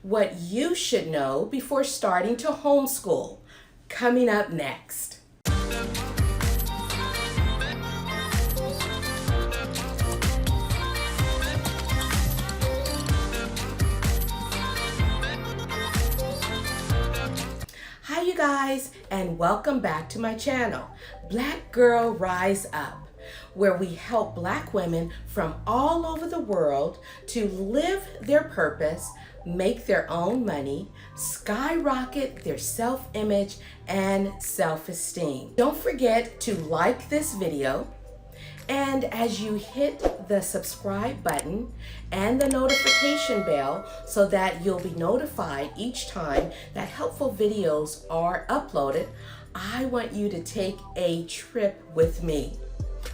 what you should know before starting to homeschool. Coming up next. Hi you guys, and welcome back to my channel, Black Girl Rise Up, where we help Black women from all over the world to live their purpose, make their own money, skyrocket their self-image and self-esteem. Don't forget to like this video, and as you hit the subscribe button and the notification bell so that you'll be notified each time that helpful videos are uploaded, I want you to take a trip with me.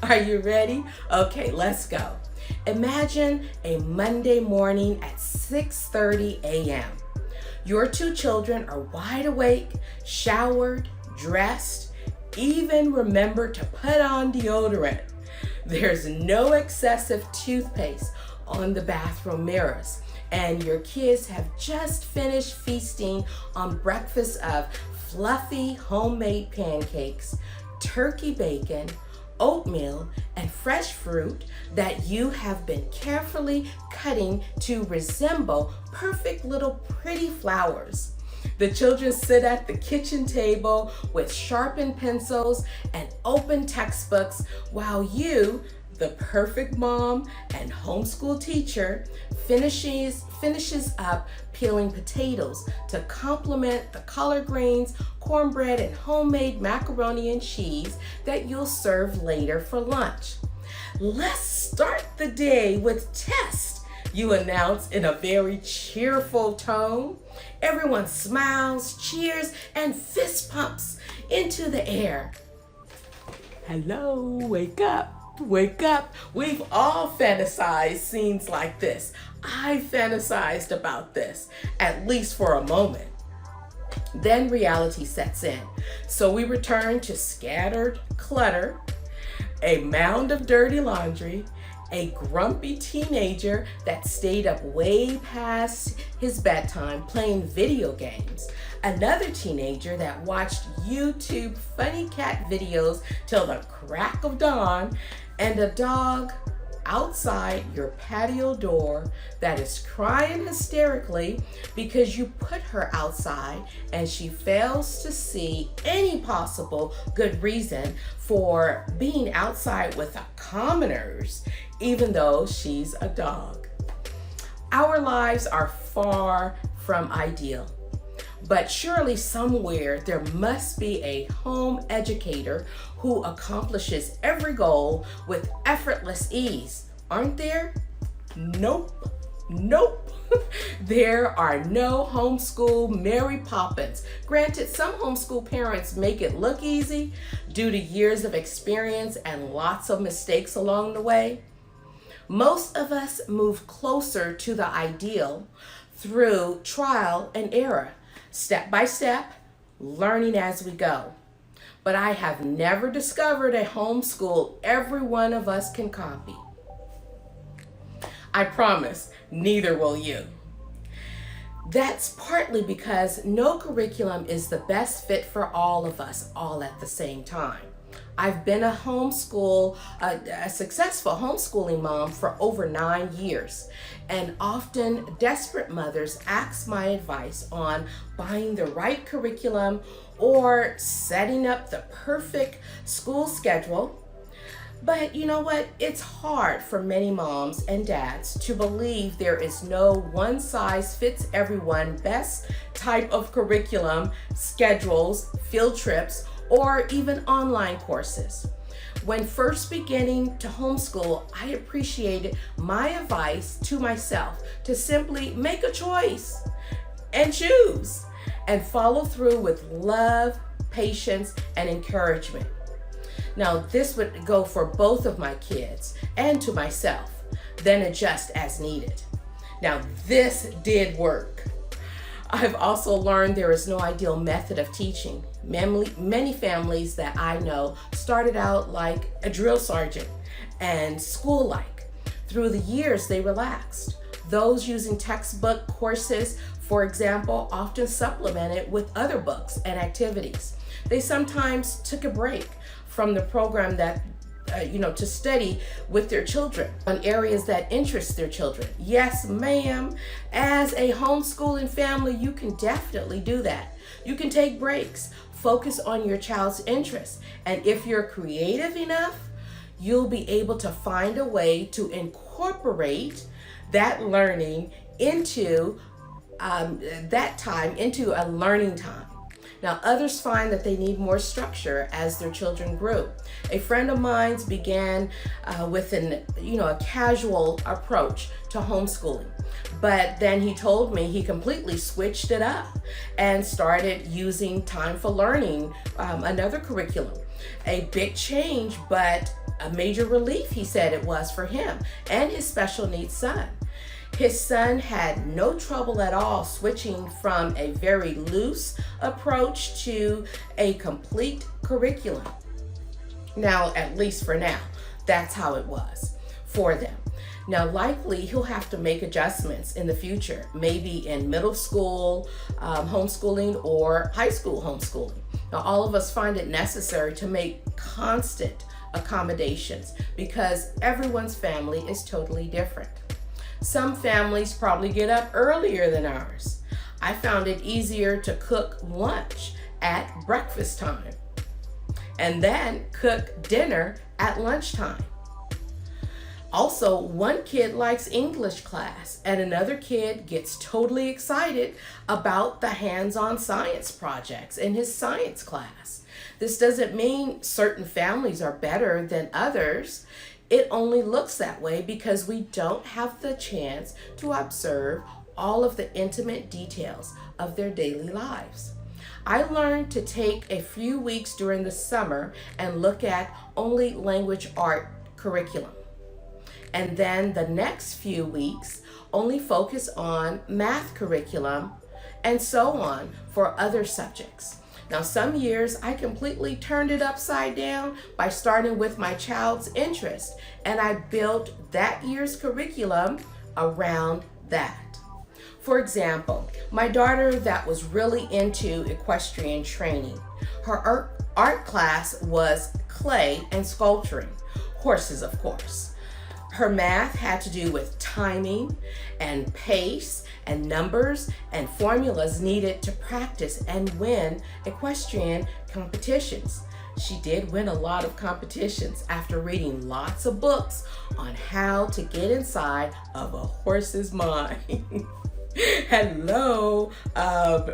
Are you ready? Okay, let's go. Imagine a Monday morning at 6:30 a.m. Your two children are wide awake, showered, dressed, even remember to put on deodorant. There's no excessive toothpaste on the bathroom mirrors, and your kids have just finished feasting on breakfast of fluffy homemade pancakes, turkey bacon, oatmeal, and fresh fruit that you have been carefully cutting to resemble perfect little pretty flowers. The children sit at the kitchen table with sharpened pencils and open textbooks while you, the perfect mom and homeschool teacher, finishes up peeling potatoes to complement the collard greens, cornbread, and homemade macaroni and cheese that you'll serve later for lunch. Let's start the day with test, you announce in a very cheerful tone. Everyone smiles, cheers, and fist pumps into the air. Hello, wake up. Wake up. We've all fantasized scenes like this. I fantasized about this, at least for a moment. Then reality sets in. So we return to scattered clutter, a mound of dirty laundry, a grumpy teenager that stayed up way past his bedtime playing video games, another teenager that watched YouTube funny cat videos till the crack of dawn, and a dog outside your patio door that is crying hysterically because you put her outside and she fails to see any possible good reason for being outside with the commoners, even though she's a dog. Our lives are far from ideal, but surely somewhere there must be a home educator who accomplishes every goal with effortless ease, aren't there? Nope, nope. There are no homeschool Mary Poppins. Granted, some homeschool parents make it look easy due to years of experience and lots of mistakes along the way. Most of us move closer to the ideal through trial and error, step by step, learning as we go. But I have never discovered a homeschool every one of us can copy. I promise, neither will you. That's partly because no curriculum is the best fit for all of us all at the same time. I've been a successful homeschooling mom for over 9 years, and often desperate mothers ask my advice on buying the right curriculum or setting up the perfect school schedule. But you know what? It's hard for many moms and dads to believe there is no one size fits everyone best type of curriculum, schedules, field trips, or even online courses. When first beginning to homeschool, I appreciated my advice to myself to simply make a choice and choose and follow through with love, patience, and encouragement. Now, this would go for both of my kids and to myself, then adjust as needed. Now, this did work. I've also learned there is no ideal method of teaching. Many families that I know started out like a drill sergeant and school-like. Through the years, they relaxed. Those using textbook courses for example, often supplemented with other books and activities. They sometimes took a break from the program that to study with their children on areas that interest their children. Yes, ma'am. As a homeschooling family, you can definitely do that. You can take breaks, focus on your child's interests, and if you're creative enough, you'll be able to find a way to incorporate that learning into that time into a learning time. Now, others find that they need more structure as their children grew. A friend of mine began with a casual approach to homeschooling, but then he told me he completely switched it up and started using time for learning, another curriculum. A big change, but a major relief, he said it was for him and his special needs son. His son had no trouble at all switching from a very loose approach to a complete curriculum. Now, at least for now, that's how it was for them. Now, likely he'll have to make adjustments in the future, maybe in middle school homeschooling or high school homeschooling. Now, all of us find it necessary to make constant accommodations because everyone's family is totally different. Some families probably get up earlier than ours. I found it easier to cook lunch at breakfast time and then cook dinner at lunchtime. Also, one kid likes English class and another kid gets totally excited about the hands-on science projects in his science class. This doesn't mean certain families are better than others. It only looks that way because we don't have the chance to observe all of the intimate details of their daily lives. I learned to take a few weeks during the summer and look at only language art curriculum. And then the next few weeks only focus on math curriculum and so on for other subjects. Now, some years I completely turned it upside down by starting with my child's interest, and I built that year's curriculum around that. For example, my daughter that was really into equestrian training, her art class was clay and sculpturing, horses, of course. Her math had to do with timing and pace and numbers and formulas needed to practice and win equestrian competitions. She did win a lot of competitions after reading lots of books on how to get inside of a horse's mind. Hello,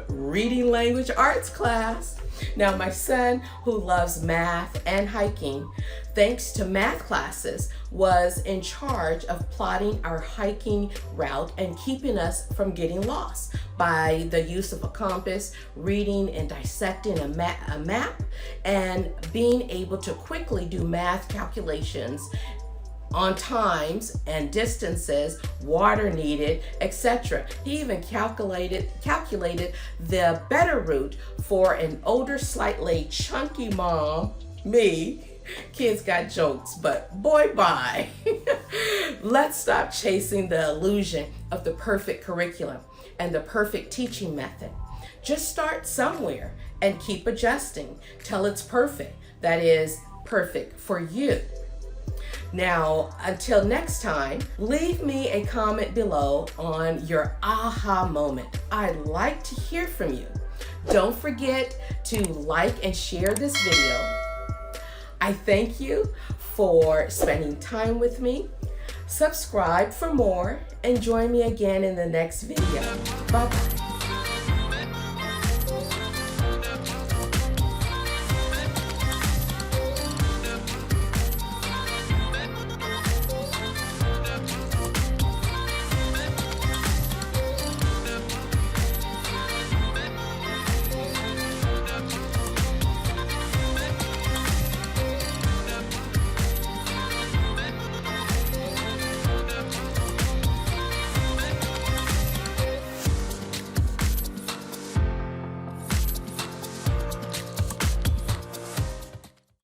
reading language arts class. Now, my son, who loves math and hiking, thanks to math classes, was in charge of plotting our hiking route and keeping us from getting lost by the use of a compass, reading and dissecting a map, and being able to quickly do math calculations on times and distances, water needed, etc. He even calculated the better route for an older, slightly chunky mom, me. Kids got jokes, but boy, bye. Let's stop chasing the illusion of the perfect curriculum and the perfect teaching method. Just start somewhere and keep adjusting till it's perfect. That is, perfect for you. Now, until next time, leave me a comment below on your aha moment. I'd like to hear from you. Don't forget to like and share this video. I thank you for spending time with me. Subscribe for more and join me again in the next video. Bye-bye.